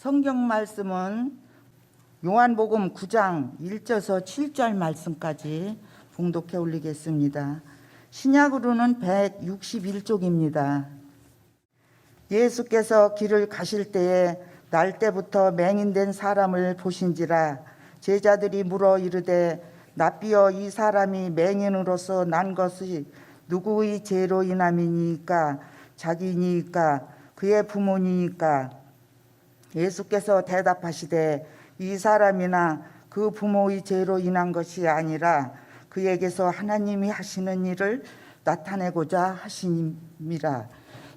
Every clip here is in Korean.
성경 말씀은 요한복음 9장 1절에서 7절 말씀까지 봉독해 올리겠습니다. 신약으로는 161쪽입니다. 예수께서 길을 가실 때에 날 때부터 맹인된 사람을 보신지라. 제자들이 물어 이르되 납비여, 이 사람이 맹인으로서 난 것이 누구의 죄로 인함이니까? 자기니까 그의 부모니까? 예수께서 대답하시되 이 사람이나 그 부모의 죄로 인한 것이 아니라 그에게서 하나님이 하시는 일을 나타내고자 하심이라.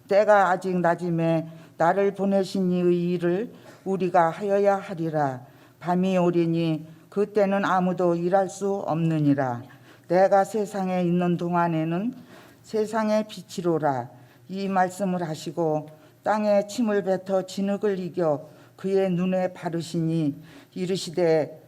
때가 아직 낮음에 나를 보내신 이의 일을 우리가 하여야 하리라. 밤이 오리니 그때는 아무도 일할 수 없느니라. 내가 세상에 있는 동안에는 세상의 빛이로라. 이 말씀을 하시고 땅에 침을 뱉어 진흙을 이겨 그의 눈에 바르시니 이르시되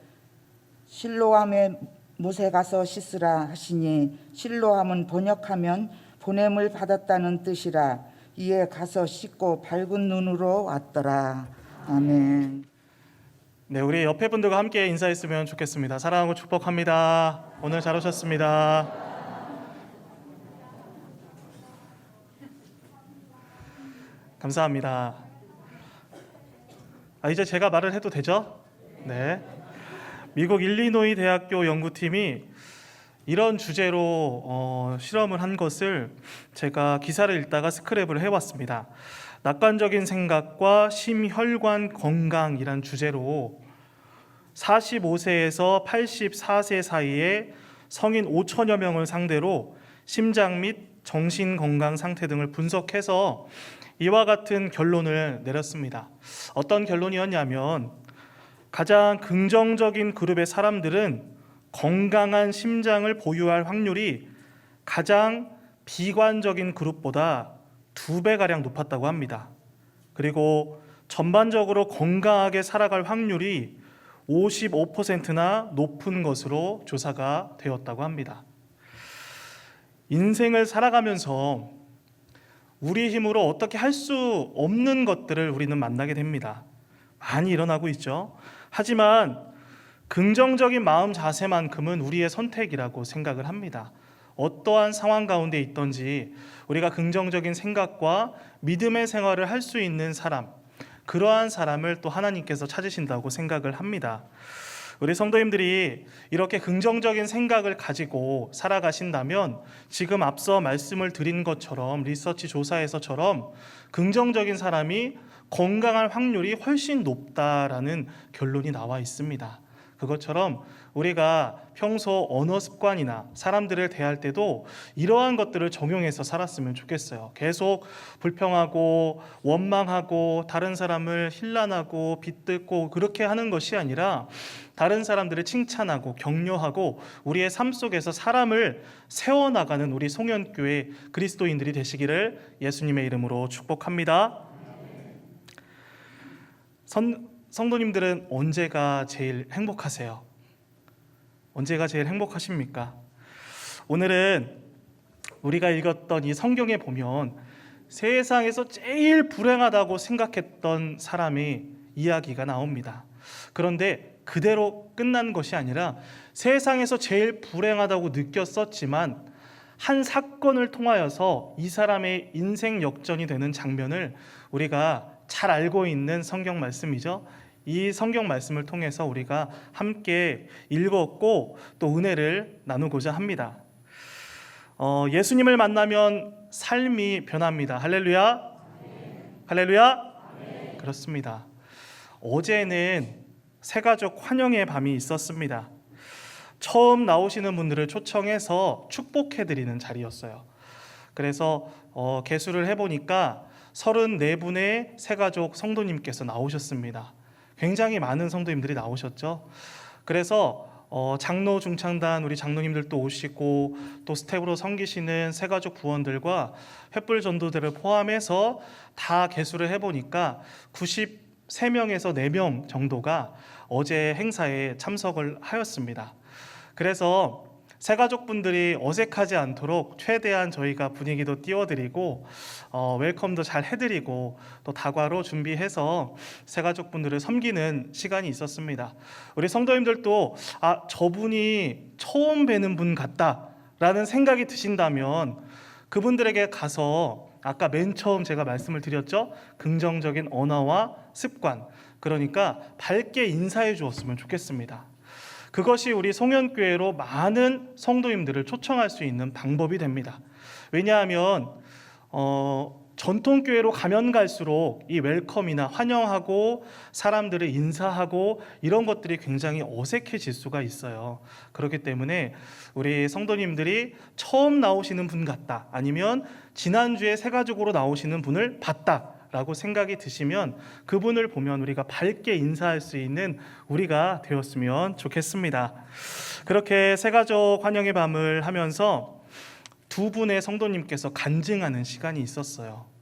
실로암에 못에 가서 씻으라 하시니, 실로암은 번역하면 보냄을 받았다는 뜻이라. 이에 가서 씻고 밝은 눈으로 왔더라. 아멘. 네, 우리 옆에 분들과 함께 인사했으면 좋겠습니다. 사랑하고 축복합니다. 오늘 잘 오셨습니다. 감사합니다. 이제 제가 말을 해도 되죠? 네. 미국 일리노이 대학교 연구팀이 이런 주제로 실험을 한 것을 제가 기사를 읽다가 스크랩을 해왔습니다. 낙관적인 생각과 심혈관 건강이란 주제로 45세에서 84세 사이에 성인 5천여 명을 상대로 심장 및 정신 건강 상태 등을 분석해서 이와 같은 결론을 내렸습니다. 어떤 결론이었냐면, 가장 긍정적인 그룹의 사람들은 건강한 심장을 보유할 확률이 가장 비관적인 그룹보다 2배가량 높았다고 합니다. 그리고 전반적으로 건강하게 살아갈 확률이 55%나 높은 것으로 조사가 되었다고 합니다. 인생을 살아가면서 우리 힘으로 어떻게 할 수 없는 것들을 우리는 만나게 됩니다. 많이 일어나고 있죠. 하지만 긍정적인 마음 자세만큼은 우리의 선택이라고 생각을 합니다. 어떠한 상황 가운데 있든지 우리가 긍정적인 생각과 믿음의 생활을 할 수 있는 사람, 그러한 사람을 또 하나님께서 찾으신다고 생각을 합니다. 우리 성도님들이 이렇게 긍정적인 생각을 가지고 살아가신다면 지금 앞서 말씀을 드린 것처럼, 리서치 조사에서처럼 긍정적인 사람이 건강할 확률이 훨씬 높다라는 결론이 나와 있습니다. 그것처럼 우리가 평소 언어 습관이나 사람들을 대할 때도 이러한 것들을 적용해서 살았으면 좋겠어요. 계속 불평하고 원망하고 다른 사람을 힐난하고 비뜯고 그렇게 하는 것이 아니라 다른 사람들을 칭찬하고 격려하고 우리의 삶 속에서 사람을 세워나가는 우리 송현교회 그리스도인들이 되시기를 예수님의 이름으로 축복합니다. 성도님들은 언제가 제일 행복하세요? 언제가 제일 행복하십니까? 오늘은 우리가 읽었던 이 성경에 보면 세상에서 제일 불행하다고 생각했던 사람의 이야기가 나옵니다. 그런데 그대로 끝난 것이 아니라 세상에서 제일 불행하다고 느꼈었지만 한 사건을 통하여서 이 사람의 인생 역전이 되는 장면을 우리가 잘 알고 있는 성경 말씀이죠. 이 성경 말씀을 통해서 우리가 함께 읽었고 또 은혜를 나누고자 합니다. 예수님을 만나면 삶이 변합니다. 할렐루야. 할렐루야. 그렇습니다. 어제는 새가족 환영의 밤이 있었습니다. 처음 나오시는 분들을 초청해서 축복해드리는 자리였어요. 그래서 계수를 해보니까 34분의 새가족 성도님께서 나오셨습니다. 굉장히 많은 성도님들이 나오셨죠. 그래서 장로 중창단 우리 장로님들도 오시고 또 스텝으로 섬기시는 새가족 부원들과 횃불 전도대를 포함해서 다 계수를 해보니까 93명에서 4명 정도가 어제 행사에 참석을 하였습니다. 그래서 새가족분들이 어색하지 않도록 최대한 저희가 분위기도 띄워드리고 웰컴도 잘 해드리고 또 다과로 준비해서 새가족분들을 섬기는 시간이 있었습니다. 우리 성도님들도 저분이 처음 뵈는 분 같다라는 생각이 드신다면 그분들에게 가서 아까 맨 처음 제가 말씀을 드렸죠. 긍정적인 언어와 습관, 그러니까 밝게 인사해 주었으면 좋겠습니다. 그것이 우리 송현교회로 많은 성도님들을 초청할 수 있는 방법이 됩니다. 왜냐하면 전통교회로 가면 갈수록 이 웰컴이나 환영하고 사람들을 인사하고 이런 것들이 굉장히 어색해질 수가 있어요. 그렇기 때문에 우리 성도님들이 처음 나오시는 분 같다, 아니면 지난주에 새가족으로 나오시는 분을 봤다 라고 생각이 드시면 그분을 보면 우리가 밝게 인사할 수 있는 우리가 되었으면 좋겠습니다. 그렇게 새가족 환영의 밤을 하면서 두 분의 성도님께서 간증하는 시간이 있었어요.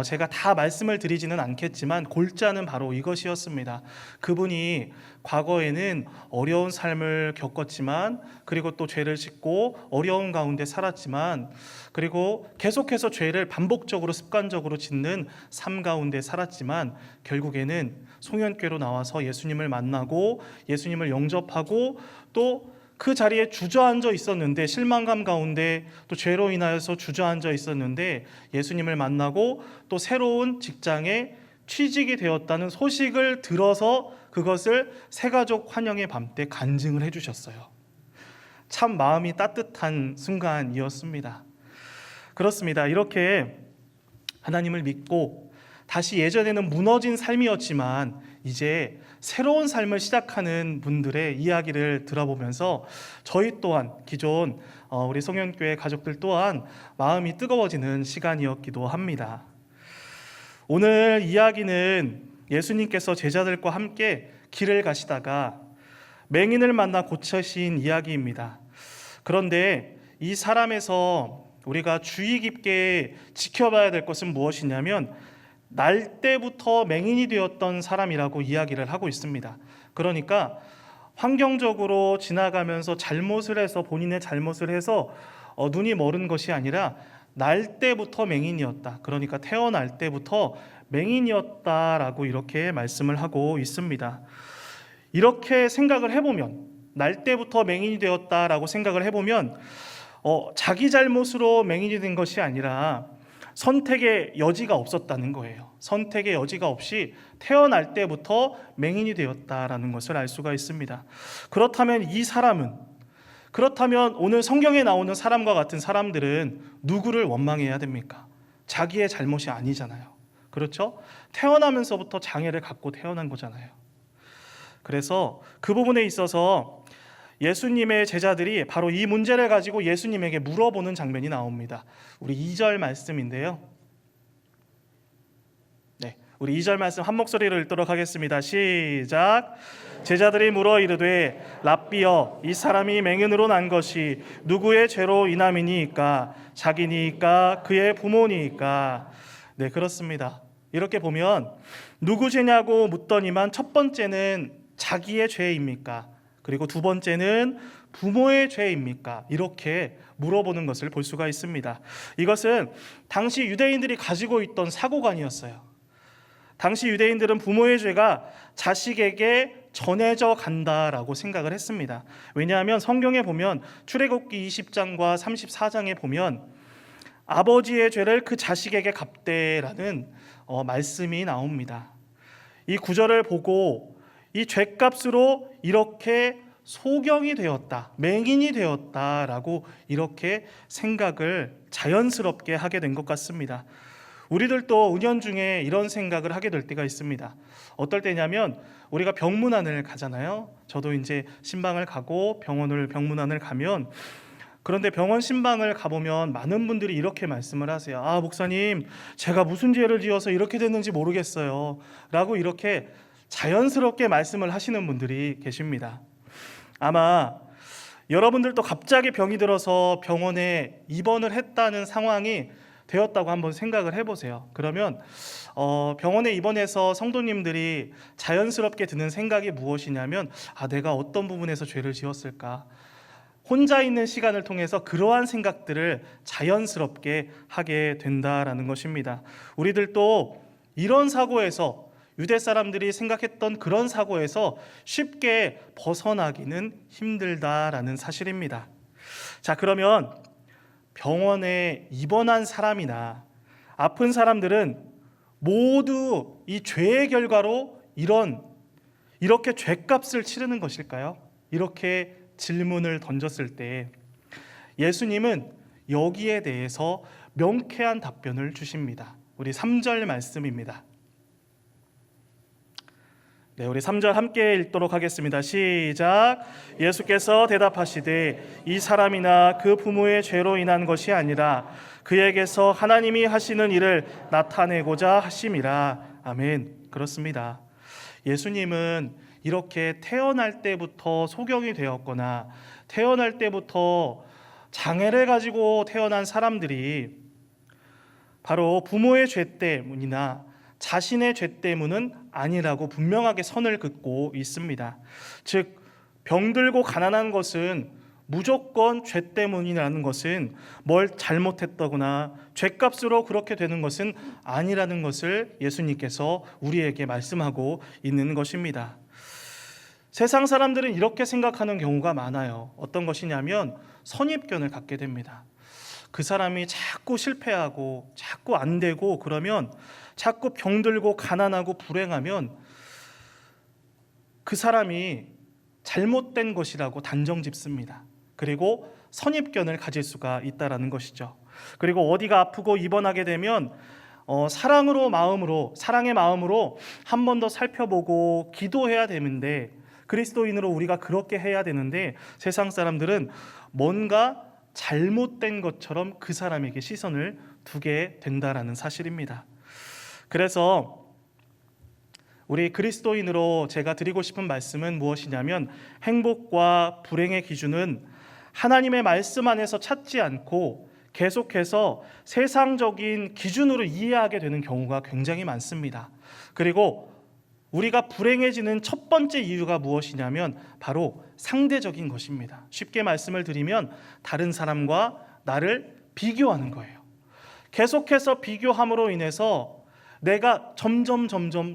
제가 다 말씀을 드리지는 않겠지만 골자는 바로 이것이었습니다. 그분이 과거에는 어려운 삶을 겪었지만, 그리고 또 죄를 짓고 어려운 가운데 살았지만, 그리고 계속해서 죄를 반복적으로 습관적으로 짓는 삶 가운데 살았지만, 결국에는 송현교회로 나와서 예수님을 만나고 예수님을 영접하고 또 그 자리에 주저앉아 있었는데, 실망감 가운데 또 죄로 인하여서 주저앉아 있었는데 예수님을 만나고 또 새로운 직장에 취직이 되었다는 소식을 들어서 그것을 새가족 환영의 밤 때 간증을 해주셨어요. 참 마음이 따뜻한 순간이었습니다. 그렇습니다. 이렇게 하나님을 믿고 다시 예전에는 무너진 삶이었지만 이제 새로운 삶을 시작하는 분들의 이야기를 들어보면서 저희 또한 기존 우리 송현교회 가족들 또한 마음이 뜨거워지는 시간이었기도 합니다. 오늘 이야기는 예수님께서 제자들과 함께 길을 가시다가 맹인을 만나 고치신 이야기입니다. 그런데 이 사람에서 우리가 주의 깊게 지켜봐야 될 것은 무엇이냐면 날 때부터 맹인이 되었던 사람이라고 이야기를 하고 있습니다. 그러니까 환경적으로 지나가면서 잘못을 해서 본인의 잘못을 해서 눈이 멀은 것이 아니라 날 때부터 맹인이었다. 그러니까 태어날 때부터 맹인이었다라고 이렇게 말씀을 하고 있습니다. 이렇게 생각을 해보면, 날 때부터 맹인이 되었다라고 생각을 해보면 자기 잘못으로 맹인이 된 것이 아니라 선택의 여지가 없었다는 거예요. 선택의 여지가 없이 태어날 때부터 맹인이 되었다라는 것을 알 수가 있습니다. 그렇다면 이 사람은, 그렇다면 오늘 성경에 나오는 사람과 같은 사람들은 누구를 원망해야 됩니까? 자기의 잘못이 아니잖아요. 그렇죠? 태어나면서부터 장애를 갖고 태어난 거잖아요. 그래서 그 부분에 있어서 예수님의 제자들이 바로 이 문제를 가지고 예수님에게 물어보는 장면이 나옵니다. 우리 2절 말씀인데요. 우리 2절 말씀 한 목소리로 읽도록 하겠습니다. 시작. 제자들이 물어 이르되 랍비여, 이 사람이 맹인으로 난 것이 누구의 죄로 인함이니이까? 자기니이까 그의 부모니이까? 네, 그렇습니다. 이렇게 보면 누구 죄냐고 묻더니만 첫 번째는 자기의 죄입니까? 그리고 두 번째는 부모의 죄입니까? 이렇게 물어보는 것을 볼 수가 있습니다. 이것은 당시 유대인들이 가지고 있던 사고관이었어요. 당시 유대인들은 부모의 죄가 자식에게 전해져 간다라고 생각을 했습니다. 왜냐하면 성경에 보면 출애굽기 20장과 34장에 보면 아버지의 죄를 그 자식에게 갚되라는 말씀이 나옵니다. 이 구절을 보고 이 죄값으로 이렇게 소경이 되었다, 맹인이 되었다라고 이렇게 생각을 자연스럽게 하게 된 것 같습니다. 우리들도 은연중에 이런 생각을 하게 될 때가 있습니다. 어떨 때냐면 우리가 병문안을 가잖아요. 저도 이제 신방을 가고 병문안을 가면, 그런데 병원 신방을 가보면 많은 분들이 이렇게 말씀을 하세요. 목사님, 제가 무슨 죄를 지어서 이렇게 됐는지 모르겠어요 라고 이렇게 자연스럽게 말씀을 하시는 분들이 계십니다. 아마 여러분들도 갑자기 병이 들어서 병원에 입원을 했다는 상황이 되었다고 한번 생각을 해보세요. 그러면 병원에 입원해서 성도님들이 자연스럽게 드는 생각이 무엇이냐면 내가 어떤 부분에서 죄를 지었을까? 혼자 있는 시간을 통해서 그러한 생각들을 자연스럽게 하게 된다라는 것입니다. 우리들도 이런 사고에서, 유대 사람들이 생각했던 그런 사고에서 쉽게 벗어나기는 힘들다라는 사실입니다. 자, 그러면 병원에 입원한 사람이나 아픈 사람들은 모두 이 죄의 결과로 이렇게 죄값을 치르는 것일까요? 이렇게 질문을 던졌을 때 예수님은 여기에 대해서 명쾌한 답변을 주십니다. 우리 3절 말씀입니다. 네, 우리 3절 함께 읽도록 하겠습니다. 시작. 예수께서 대답하시되 이 사람이나 그 부모의 죄로 인한 것이 아니라 그에게서 하나님이 하시는 일을 나타내고자 하심이라. 아멘. 그렇습니다. 예수님은 이렇게 태어날 때부터 소경이 되었거나 태어날 때부터 장애를 가지고 태어난 사람들이 바로 부모의 죄 때문이나 자신의 죄 때문은 아니라고 분명하게 선을 긋고 있습니다. 즉, 병들고 가난한 것은 무조건 죄 때문이라는 것은 뭘 잘못했다거나 죄값으로 그렇게 되는 것은 아니라는 것을 예수님께서 우리에게 말씀하고 있는 것입니다. 세상 사람들은 이렇게 생각하는 경우가 많아요. 어떤 것이냐면 선입견을 갖게 됩니다. 그 사람이 자꾸 실패하고 자꾸 안 되고 그러면, 자꾸 병들고 가난하고 불행하면 그 사람이 잘못된 것이라고 단정 짓습니다. 그리고 선입견을 가질 수가 있다라는 것이죠. 그리고 어디가 아프고 입원하게 되면 사랑의 마음으로 한 번 더 살펴보고 기도해야 되는데, 그리스도인으로 우리가 그렇게 해야 되는데, 세상 사람들은 뭔가 잘못된 것처럼 그 사람에게 시선을 두게 된다라는 사실입니다. 그래서 우리 그리스도인으로 제가 드리고 싶은 말씀은 무엇이냐면, 행복과 불행의 기준은 하나님의 말씀 안에서 찾지 않고 계속해서 세상적인 기준으로 이해하게 되는 경우가 굉장히 많습니다. 그리고 우리가 불행해지는 첫 번째 이유가 무엇이냐면 바로 상대적인 것입니다. 쉽게 말씀을 드리면 다른 사람과 나를 비교하는 거예요. 계속해서 비교함으로 인해서 내가 점점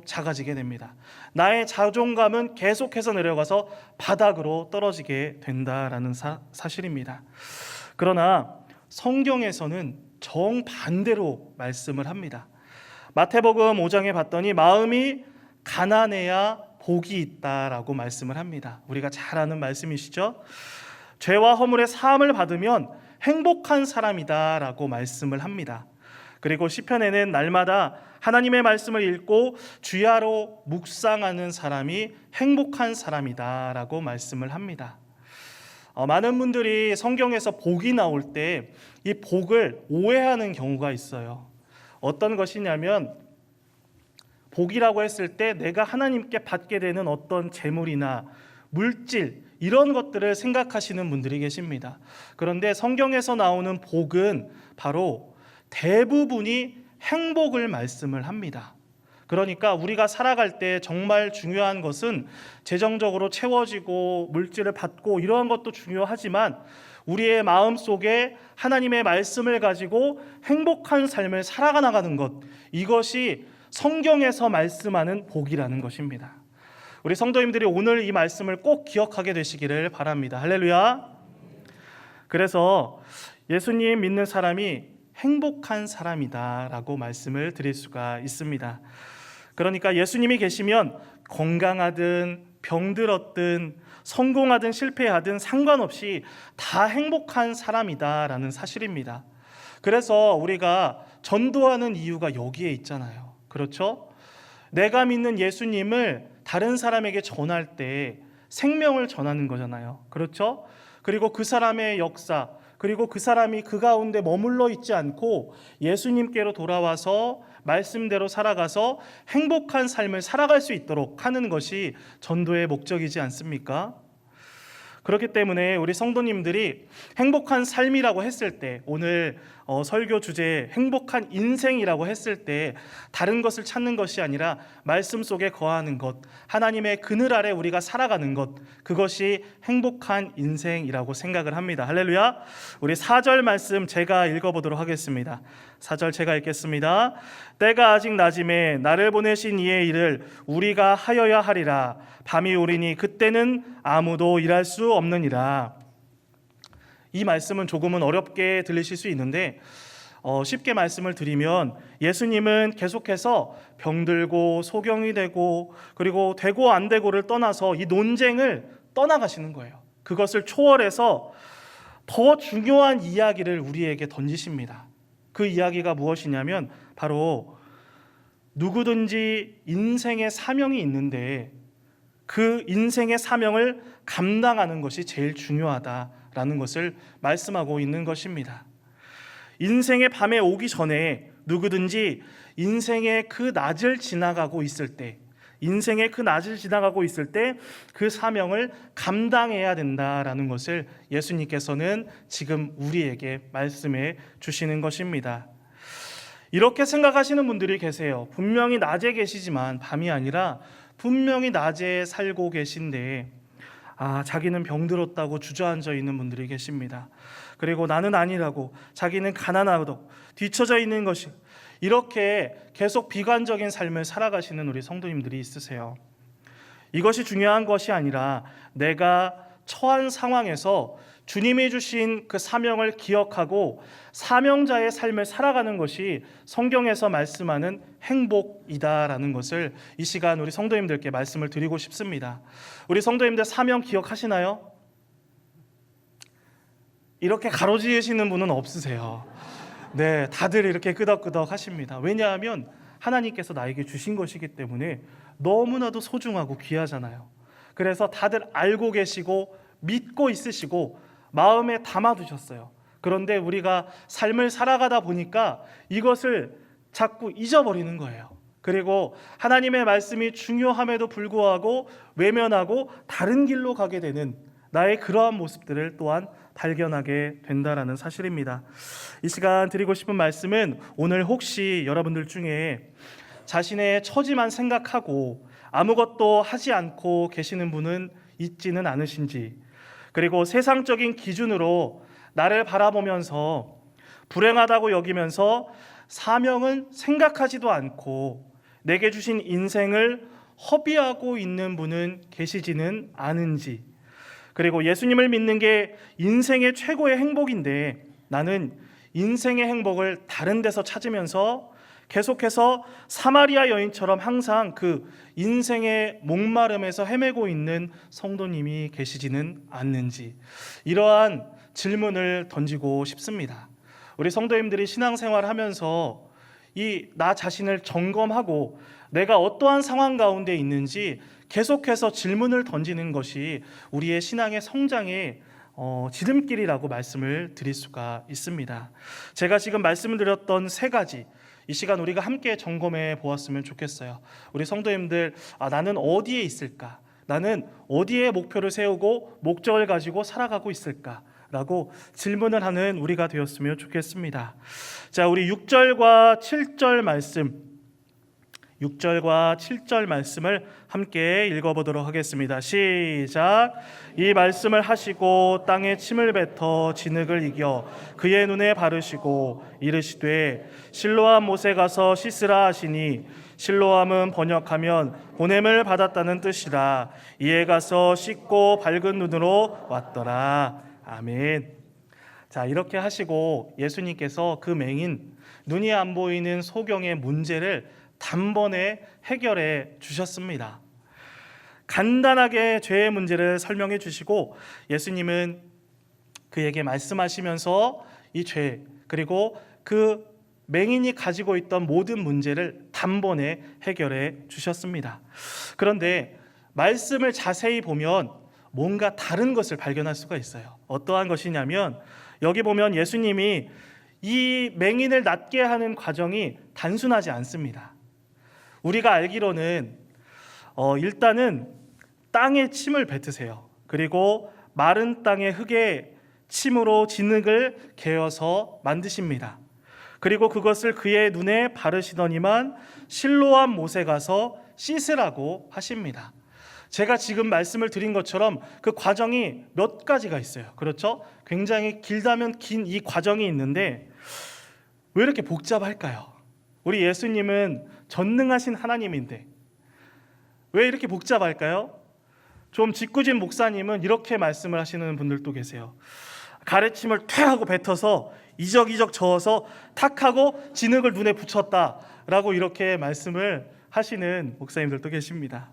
작아지게 됩니다. 나의 자존감은 계속해서 내려가서 바닥으로 떨어지게 된다라는 사실입니다. 그러나 성경에서는 정반대로 말씀을 합니다. 마태복음 5장에 봤더니 마음이 가난해야 복이 있다라고 말씀을 합니다. 우리가 잘 아는 말씀이시죠? 죄와 허물의 사함을 받으면 행복한 사람이다라고 말씀을 합니다. 그리고 시편에는 날마다 하나님의 말씀을 읽고 주야로 묵상하는 사람이 행복한 사람이다라고 말씀을 합니다. 많은 분들이 성경에서 복이 나올 때 이 복을 오해하는 경우가 있어요. 어떤 것이냐면, 복이라고 했을 때 내가 하나님께 받게 되는 어떤 재물이나 물질, 이런 것들을 생각하시는 분들이 계십니다. 그런데 성경에서 나오는 복은 바로 대부분이 행복을 말씀을 합니다. 그러니까 우리가 살아갈 때 정말 중요한 것은 재정적으로 채워지고 물질을 받고 이러한 것도 중요하지만, 우리의 마음속에 하나님의 말씀을 가지고 행복한 삶을 살아가는 것, 이것이 성경에서 말씀하는 복이라는 것입니다. 우리 성도님들이 오늘 이 말씀을 꼭 기억하게 되시기를 바랍니다. 할렐루야. 그래서 예수님 믿는 사람이 행복한 사람이다라고 말씀을 드릴 수가 있습니다. 그러니까 예수님이 계시면 건강하든 병들었든 성공하든 실패하든 상관없이 다 행복한 사람이다라는 사실입니다. 그래서 우리가 전도하는 이유가 여기에 있잖아요. 그렇죠? 내가 믿는 예수님을 다른 사람에게 전할 때 생명을 전하는 거잖아요. 그렇죠? 그리고 그 사람의 역사, 그리고 그 사람이 그 가운데 머물러 있지 않고 예수님께로 돌아와서 말씀대로 살아가서 행복한 삶을 살아갈 수 있도록 하는 것이 전도의 목적이지 않습니까? 그렇기 때문에 우리 성도님들이 행복한 삶이라고 했을 때, 오늘 설교 주제에 행복한 인생이라고 했을 때 다른 것을 찾는 것이 아니라 말씀 속에 거하는 것, 하나님의 그늘 아래 우리가 살아가는 것, 그것이 행복한 인생이라고 생각을 합니다. 할렐루야. 우리 4절 말씀 제가 읽어보도록 하겠습니다. 4절 제가 읽겠습니다. 때가 아직 낮음에 나를 보내신 이의 일을 우리가 하여야 하리라. 밤이 오리니 그때는 아무도 일할 수 없느니라. 이 말씀은 조금은 어렵게 들리실 수 있는데 쉽게 말씀을 드리면 예수님은 계속해서 병들고 소경이 되고 그리고 되고 안 되고를 떠나서 이 논쟁을 떠나가시는 거예요. 그것을 초월해서 더 중요한 이야기를 우리에게 던지십니다. 그 이야기가 무엇이냐면 바로 누구든지 인생의 사명이 있는데 그 인생의 사명을 감당하는 것이 제일 중요하다라는 것을 말씀하고 있는 것입니다. 인생의 밤에 오기 전에 누구든지 인생의 그 낮을 지나가고 있을 때 그 사명을 감당해야 된다라는 것을 예수님께서는 지금 우리에게 말씀해 주시는 것입니다. 이렇게 생각하시는 분들이 계세요. 분명히 낮에 계시지만 밤이 아니라 분명히 낮에 살고 계신데 자기는 병들었다고 주저앉아 있는 분들이 계십니다. 그리고 나는 아니라고 자기는 가난하고 뒤처져 있는 것이 이렇게 계속 비관적인 삶을 살아가시는 우리 성도님들이 있으세요. 이것이 중요한 것이 아니라 내가 처한 상황에서 주님이 주신 그 사명을 기억하고 사명자의 삶을 살아가는 것이 성경에서 말씀하는 행복이다라는 것을 이 시간 우리 성도님들께 말씀을 드리고 싶습니다. 우리 성도님들 사명 기억하시나요? 이렇게 가로지으시는 분은 없으세요. 네, 다들 이렇게 끄덕끄덕 하십니다. 왜냐하면 하나님께서 나에게 주신 것이기 때문에 너무나도 소중하고 귀하잖아요. 그래서 다들 알고 계시고 믿고 있으시고 마음에 담아두셨어요. 그런데 우리가 삶을 살아가다 보니까 이것을 자꾸 잊어버리는 거예요. 그리고 하나님의 말씀이 중요함에도 불구하고 외면하고 다른 길로 가게 되는 나의 그러한 모습들을 또한 발견하게 된다라는 사실입니다. 이 시간 드리고 싶은 말씀은 오늘 혹시 여러분들 중에 자신의 처지만 생각하고 아무것도 하지 않고 계시는 분은 있지는 않으신지, 그리고 세상적인 기준으로 나를 바라보면서 불행하다고 여기면서 사명을 생각하지도 않고 내게 주신 인생을 허비하고 있는 분은 계시지는 않은지, 그리고 예수님을 믿는 게 인생의 최고의 행복인데 나는 인생의 행복을 다른 데서 찾으면서 계속해서 사마리아 여인처럼 항상 그 인생의 목마름에서 헤매고 있는 성도님이 계시지는 않는지, 이러한 질문을 던지고 싶습니다. 우리 성도님들이 신앙생활을 하면서 이 나 자신을 점검하고 내가 어떠한 상황 가운데 있는지 계속해서 질문을 던지는 것이 우리의 신앙의 성장의 지름길이라고 말씀을 드릴 수가 있습니다. 제가 지금 말씀을 드렸던 세 가지, 이 시간 우리가 함께 점검해 보았으면 좋겠어요. 우리 성도님들, 나는 어디에 있을까? 나는 어디에 목표를 세우고 목적을 가지고 살아가고 있을까? 라고 질문을 하는 우리가 되었으면 좋겠습니다. 자, 우리 6절과 7절 말씀을 함께 읽어보도록 하겠습니다. 시작. 이 말씀을 하시고 땅에 침을 뱉어 진흙을 이겨 그의 눈에 바르시고 이르시되 실로암 못에 가서 씻으라 하시니, 실로암은 번역하면 보냄을 받았다는 뜻이라. 이에 가서 씻고 밝은 눈으로 왔더라. 아멘. 자, 이렇게 하시고 예수님께서 그 맹인, 눈이 안 보이는 소경의 문제를 단번에 해결해 주셨습니다. 간단하게 죄의 문제를 설명해 주시고 예수님은 그에게 말씀하시면서 이 죄, 그리고 그 맹인이 가지고 있던 모든 문제를 단번에 해결해 주셨습니다. 그런데 말씀을 자세히 보면 뭔가 다른 것을 발견할 수가 있어요. 어떠한 것이냐면 여기 보면 예수님이 이 맹인을 낫게 하는 과정이 단순하지 않습니다. 우리가 알기로는 일단은 땅에 침을 뱉으세요. 그리고 마른 땅의 흙에 침으로 진흙을 개어서 만드십니다. 그리고 그것을 그의 눈에 바르시더니만 실로암 못에 가서 씻으라고 하십니다. 제가 지금 말씀을 드린 것처럼 그 과정이 몇 가지가 있어요. 그렇죠? 굉장히 길다면 긴 이 과정이 있는데 왜 이렇게 복잡할까요? 우리 예수님은 전능하신 하나님인데 왜 이렇게 복잡할까요? 좀 짓궂은 목사님은 이렇게 말씀을 하시는 분들도 계세요. 가래침을 퇴 하고 뱉어서 이적이적 저어서 탁 하고 진흙을 눈에 붙였다라고 이렇게 말씀을 하시는 목사님들도 계십니다.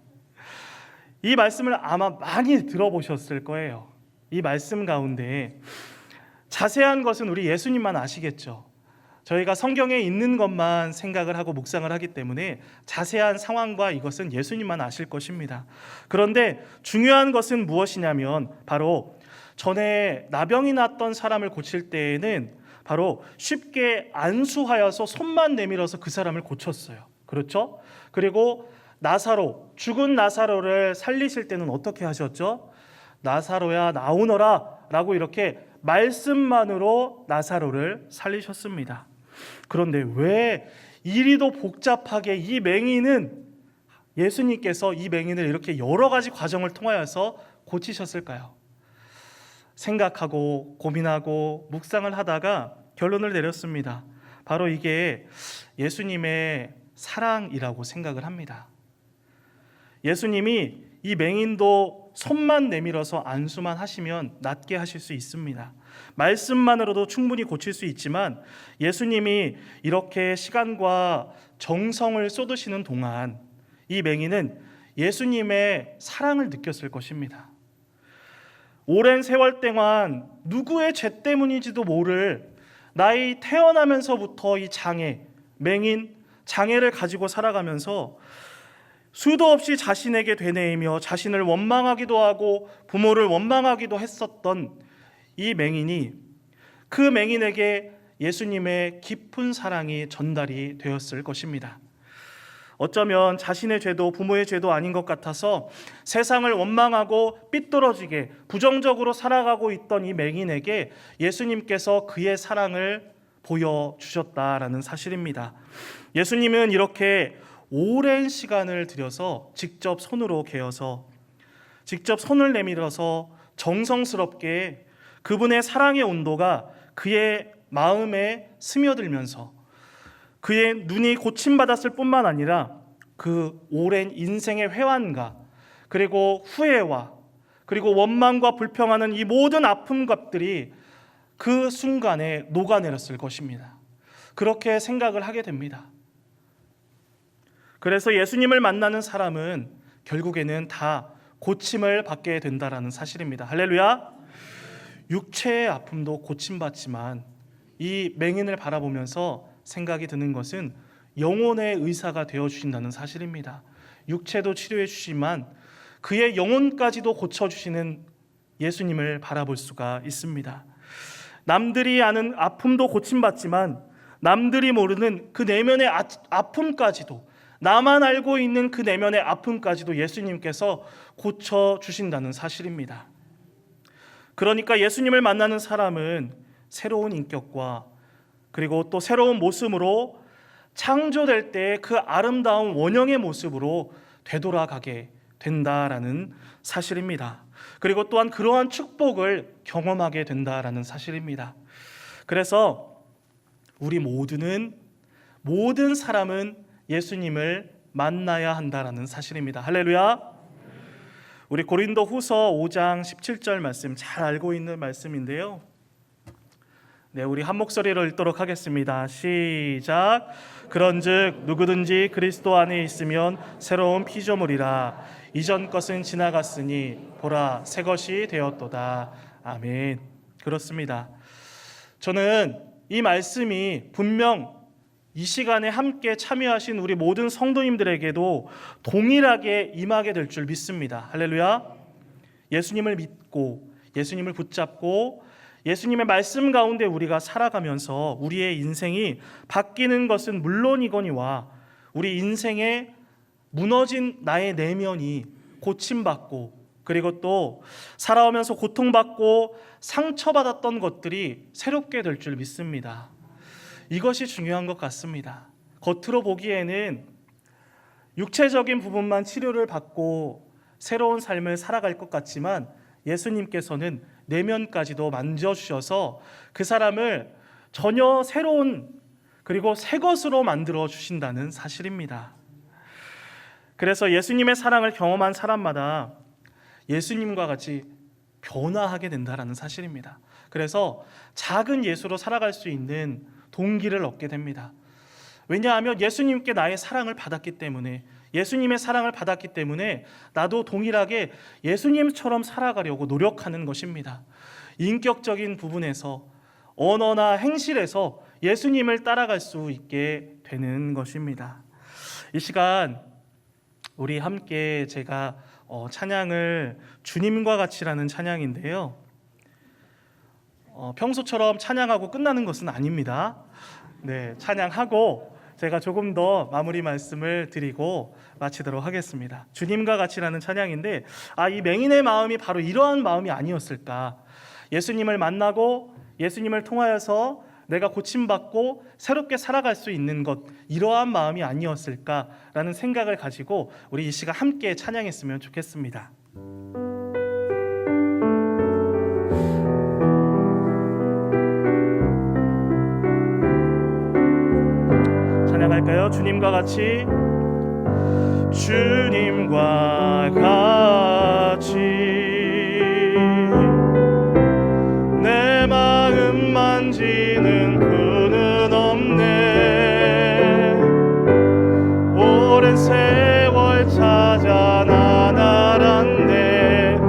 이 말씀을 아마 많이 들어보셨을 거예요. 이 말씀 가운데 자세한 것은 우리 예수님만 아시겠죠. 저희가 성경에 있는 것만 생각을 하고 묵상을 하기 때문에 자세한 상황과 이것은 예수님만 아실 것입니다. 그런데 중요한 것은 무엇이냐면 바로 전에 나병이 났던 사람을 고칠 때에는 바로 쉽게 안수하여서 손만 내밀어서 그 사람을 고쳤어요. 그렇죠? 그리고 나사로, 죽은 나사로를 살리실 때는 어떻게 하셨죠? 나사로야 나오너라 라고 이렇게 말씀만으로 나사로를 살리셨습니다. 그런데 왜 이리도 복잡하게 이 맹인은 예수님께서 이 맹인을 이렇게 여러 가지 과정을 통하여서 고치셨을까요? 생각하고 고민하고 묵상을 하다가 결론을 내렸습니다. 바로 이게 예수님의 사랑이라고 생각을 합니다. 예수님이 이 맹인도 손만 내밀어서 안수만 하시면 낫게 하실 수 있습니다. 말씀만으로도 충분히 고칠 수 있지만 예수님이 이렇게 시간과 정성을 쏟으시는 동안 이 맹인은 예수님의 사랑을 느꼈을 것입니다. 오랜 세월 동안 누구의 죄 때문인지도 모를 나이 태어나면서부터 이 맹인, 장애를 가지고 살아가면서 수도 없이 자신에게 되뇌이며 자신을 원망하기도 하고 부모를 원망하기도 했었던 이 맹인이 그 맹인에게 예수님의 깊은 사랑이 전달이 되었을 것입니다. 어쩌면 자신의 죄도 부모의 죄도 아닌 것 같아서 세상을 원망하고 삐뚤어지게 부정적으로 살아가고 있던 이 맹인에게 예수님께서 그의 사랑을 보여주셨다라는 사실입니다. 예수님은 이렇게 오랜 시간을 들여서 직접 손으로 개어서 직접 손을 내밀어서 정성스럽게 그분의 사랑의 온도가 그의 마음에 스며들면서 그의 눈이 고침받았을 뿐만 아니라 그 오랜 인생의 회환과 그리고 후회와 그리고 원망과 불평하는 이 모든 아픈 것들이 그 순간에 녹아내렸을 것입니다. 그렇게 생각을 하게 됩니다. 그래서 예수님을 만나는 사람은 결국에는 다 고침을 받게 된다라는 사실입니다. 할렐루야. 육체의 아픔도 고침받지만 이 맹인을 바라보면서 생각이 드는 것은 영혼의 의사가 되어주신다는 사실입니다. 육체도 치료해 주시지만 그의 영혼까지도 고쳐주시는 예수님을 바라볼 수가 있습니다. 남들이 아는 아픔도 고침받지만 남들이 모르는 그 내면의 아픔까지도 나만 알고 있는 그 내면의 아픔까지도 예수님께서 고쳐주신다는 사실입니다. 그러니까 예수님을 만나는 사람은 새로운 인격과 그리고 또 새로운 모습으로 창조될 때 그 아름다운 원형의 모습으로 되돌아가게 된다라는 사실입니다. 그리고 또한 그러한 축복을 경험하게 된다라는 사실입니다. 그래서 우리 모든 사람은 예수님을 만나야 한다라는 사실입니다. 할렐루야. 우리 고린도 후서 5장 17절 말씀 잘 알고 있는 말씀인데요. 네, 우리 한 목소리로 읽도록 하겠습니다. 시작. 그런즉 누구든지 그리스도 안에 있으면 새로운 피조물이라. 이전 것은 지나갔으니 보라 새 것이 되었도다. 아멘. 그렇습니다. 저는 이 말씀이 분명 이 시간에 함께 참여하신 우리 모든 성도님들에게도 동일하게 임하게 될 줄 믿습니다. 할렐루야. 예수님을 믿고 예수님을 붙잡고 예수님의 말씀 가운데 우리가 살아가면서 우리의 인생이 바뀌는 것은 물론이거니와 우리 인생에 무너진 나의 내면이 고침받고 그리고 또 살아오면서 고통받고 상처받았던 것들이 새롭게 될 줄 믿습니다. 이것이 중요한 것 같습니다. 겉으로 보기에는 육체적인 부분만 치료를 받고 새로운 삶을 살아갈 것 같지만 예수님께서는 내면까지도 만져주셔서 그 사람을 전혀 새로운 그리고 새 것으로 만들어 주신다는 사실입니다. 그래서 예수님의 사랑을 경험한 사람마다 예수님과 같이 변화하게 된다는 사실입니다. 그래서 작은 예수로 살아갈 수 있는 동기를 얻게 됩니다. 왜냐하면 예수님께 나의 사랑을 받았기 때문에, 예수님의 사랑을 받았기 때문에 나도 동일하게 예수님처럼 살아가려고 노력하는 것입니다. 인격적인 부분에서, 언어나 행실에서 예수님을 따라갈 수 있게 되는 것입니다. 이 시간 우리 함께 제가 찬양을 주님과 같이라는 찬양인데요, 평소처럼 찬양하고 끝나는 것은 아닙니다. 네, 찬양하고 제가 조금 더 마무리 말씀을 드리고 마치도록 하겠습니다. 주님과 같이라는 찬양인데, 이 맹인의 마음이 바로 이러한 마음이 아니었을까? 예수님을 만나고 예수님을 통하여서 내가 고침받고 새롭게 살아갈 수 있는 것, 이러한 마음이 아니었을까라는 생각을 가지고 우리 이 시간 함께 찬양했으면 좋겠습니다. 찬양할까요? 주님과 같이. 주님과 같이 내 마음 만지는 분은 없네. 오랜 세월 찾아 난 알았네.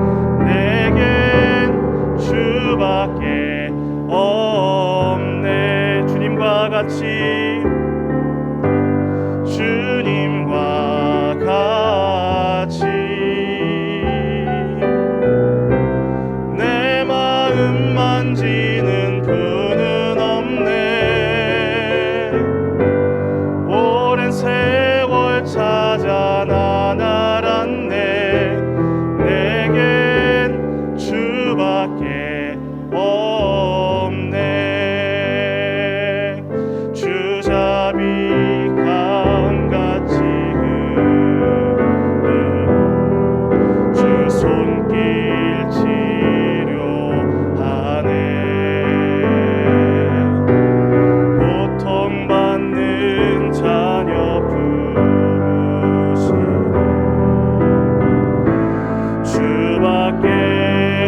내겐 주밖에 없네. 주님과 같이, 주님과 같이 내 마음 만지는 분은 없네. 오랜 세월 찾아 난 알았네. 내겐 주밖에 없네. 주잡이 손길 치료하네. 고통받는 자녀 부르시네. 주밖에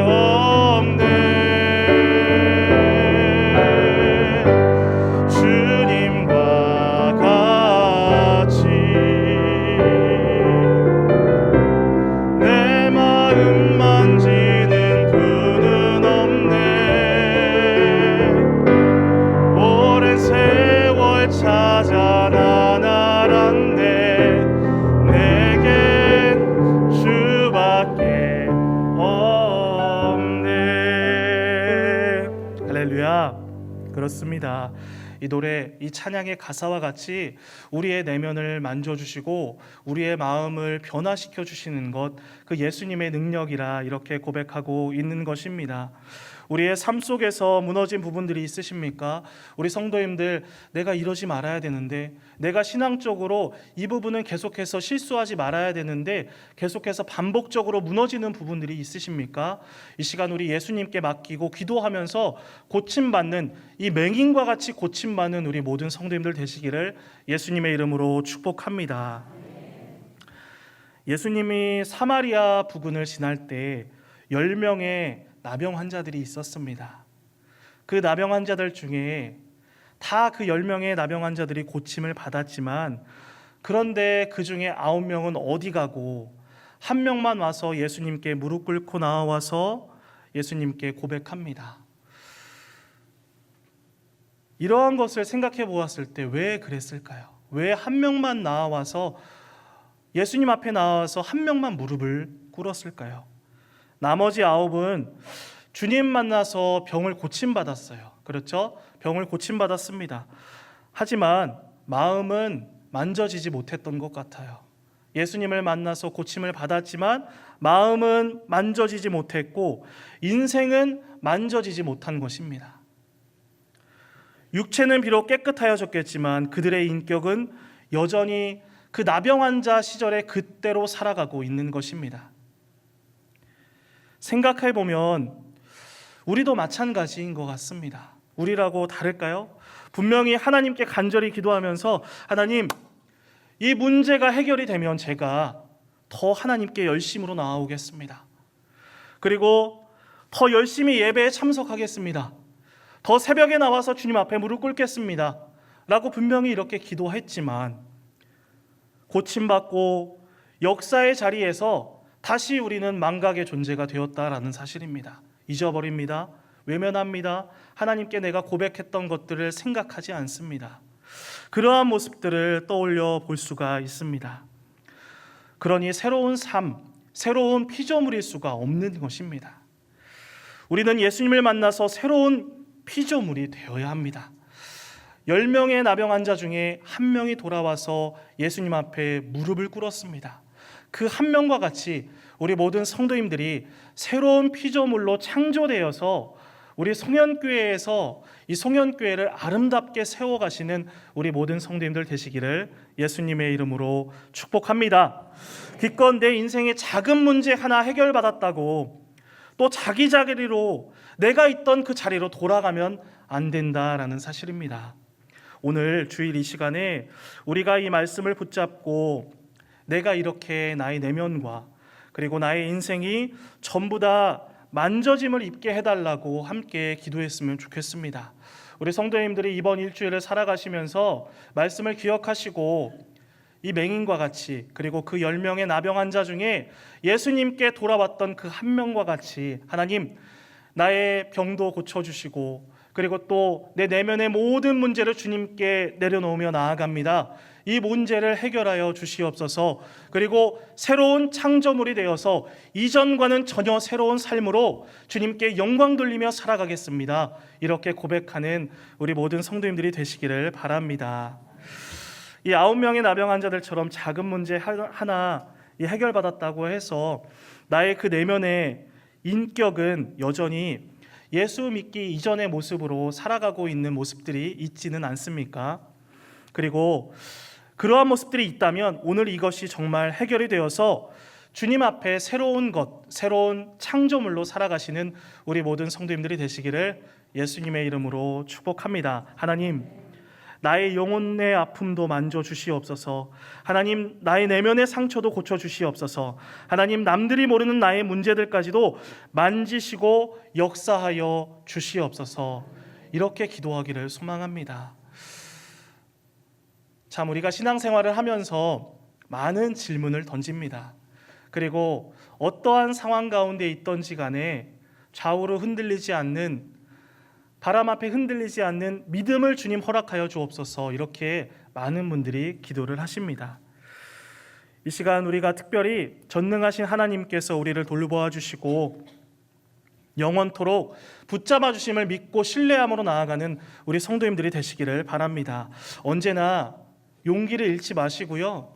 없네. 주님과 같이 내 마음 만지는 분은 없네. 오랜 세월 찾아 난 알았네. 내겐 주밖에 없네. 할렐루야. 그렇습니다. 이 노래, 이 찬양의 가사와 같이 우리의 내면을 만져주시고 우리의 마음을 변화시켜 주시는 것, 그 예수님의 능력이라 이렇게 고백하고 있는 것입니다. 우리의 삶 속에서 무너진 부분들이 있으십니까? 우리 성도님들, 내가 이러지 말아야 되는데, 내가 신앙적으로 이 부분은 계속해서 실수하지 말아야 되는데 계속해서 반복적으로 무너지는 부분들이 있으십니까? 이 시간 우리 예수님께 맡기고 기도하면서 고침받는, 이 맹인과 같이 고침받는 우리 모든 성도님들 되시기를 예수님의 이름으로 축복합니다. 예수님이 사마리아 부근을 지날 때 10명의 나병 환자들이 있었습니다. 그 나병 환자들 중에 다 그 10명의 나병 환자들이 고침을 받았지만, 그런데 그 중에 9명은 어디 가고 1명만 와서 예수님께 무릎 꿇고 나와서 예수님께 고백합니다. 이러한 것을 생각해 보았을 때 왜 그랬을까요? 왜 1명만 나와서 예수님 앞에 나와서 1명만 무릎을 꿇었을까요? 나머지 9은 주님 만나서 병을 고침받았어요. 그렇죠? 병을 고침받았습니다. 하지만 마음은 만져지지 못했던 것 같아요. 예수님을 만나서 고침을 받았지만 마음은 만져지지 못했고 인생은 만져지지 못한 것입니다. 육체는 비록 깨끗하여졌겠지만 그들의 인격은 여전히 그 나병 환자 시절에 그때로 살아가고 있는 것입니다. 생각해 보면 우리도 마찬가지인 것 같습니다. 우리라고 다를까요? 분명히 하나님께 간절히 기도하면서 하나님, 이 문제가 해결이 되면 제가 더 하나님께 열심으로 나아오겠습니다. 그리고 더 열심히 예배에 참석하겠습니다. 더 새벽에 나와서 주님 앞에 무릎 꿇겠습니다. 라고 분명히 이렇게 기도했지만 고침받고 역사의 자리에서 다시 우리는 망각의 존재가 되었다라는 사실입니다. 잊어버립니다. 외면합니다. 하나님께 내가 고백했던 것들을 생각하지 않습니다. 그러한 모습들을 떠올려 볼 수가 있습니다. 그러니 새로운 삶, 새로운 피조물일 수가 없는 것입니다. 우리는 예수님을 만나서 새로운 피조물이 되어야 합니다. 10명의 나병 환자 중에 한 명이 돌아와서 예수님 앞에 무릎을 꿇었습니다. 그 한 명과 같이 우리 모든 성도님들이 새로운 피조물로 창조되어서 우리 송년교회에서 이 송년교회를 아름답게 세워가시는 우리 모든 성도님들 되시기를 예수님의 이름으로 축복합니다. 기껏 내 인생의 작은 문제 하나 해결받았다고 또 자기 자리로 내가 있던 그 자리로 돌아가면 안 된다라는 사실입니다. 오늘 주일 이 시간에 우리가 이 말씀을 붙잡고 내가 이렇게 나의 내면과 그리고 나의 인생이 전부 다 만져짐을 입게 해달라고 함께 기도했으면 좋겠습니다. 우리 성도님들이 이번 일주일을 살아가시면서 말씀을 기억하시고 이 맹인과 같이 그리고 그 10명의 나병 환자 중에 예수님께 돌아왔던 그 한 명과 같이 하나님 나의 병도 고쳐주시고 그리고 또 내 내면의 모든 문제를 주님께 내려놓으며 나아갑니다. 이 문제를 해결하여 주시옵소서. 그리고 새로운 창조물이 되어서 이전과는 전혀 새로운 삶으로 주님께 영광 돌리며 살아가겠습니다. 이렇게 고백하는 우리 모든 성도님들이 되시기를 바랍니다. 이 9명의 나병 환자들처럼 작은 문제 하나 해결받았다고 해서 나의 그 내면의 인격은 여전히 예수 믿기 이전의 모습으로 살아가고 있는 모습들이 있지는 않습니까? 그리고 그러한 모습들이 있다면 오늘 이것이 정말 해결이 되어서 주님 앞에 새로운 것, 새로운 창조물로 살아가시는 우리 모든 성도님들이 되시기를 예수님의 이름으로 축복합니다. 하나님, 나의 영혼의 아픔도 만져주시옵소서. 하나님, 나의 내면의 상처도 고쳐주시옵소서. 하나님, 남들이 모르는 나의 문제들까지도 만지시고 역사하여 주시옵소서. 이렇게 기도하기를 소망합니다. 참 우리가 신앙생활을 하면서 많은 질문을 던집니다. 그리고 어떠한 상황 가운데 있던지 간에 좌우로 흔들리지 않는 바람 앞에 흔들리지 않는 믿음을 주님 허락하여 주옵소서. 이렇게 많은 분들이 기도를 하십니다. 이 시간 우리가 특별히 전능하신 하나님께서 우리를 돌보아 주시고 영원토록 붙잡아 주심을 믿고 신뢰함으로 나아가는 우리 성도님들이 되시기를 바랍니다. 언제나 용기를 잃지 마시고요.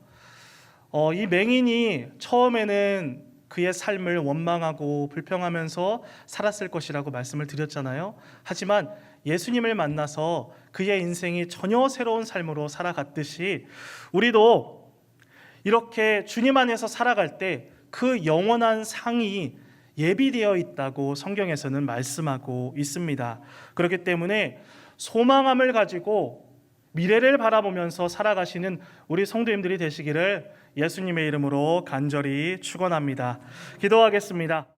이 맹인이 처음에는 그의 삶을 원망하고 불평하면서 살았을 것이라고 말씀을 드렸잖아요. 하지만 예수님을 만나서 그의 인생이 전혀 새로운 삶으로 살아갔듯이 우리도 이렇게 주님 안에서 살아갈 때 그 영원한 상이 예비되어 있다고 성경에서는 말씀하고 있습니다. 그렇기 때문에 소망함을 가지고 미래를 바라보면서 살아가시는 우리 성도님들이 되시기를 예수님의 이름으로 간절히 축원합니다. 기도하겠습니다.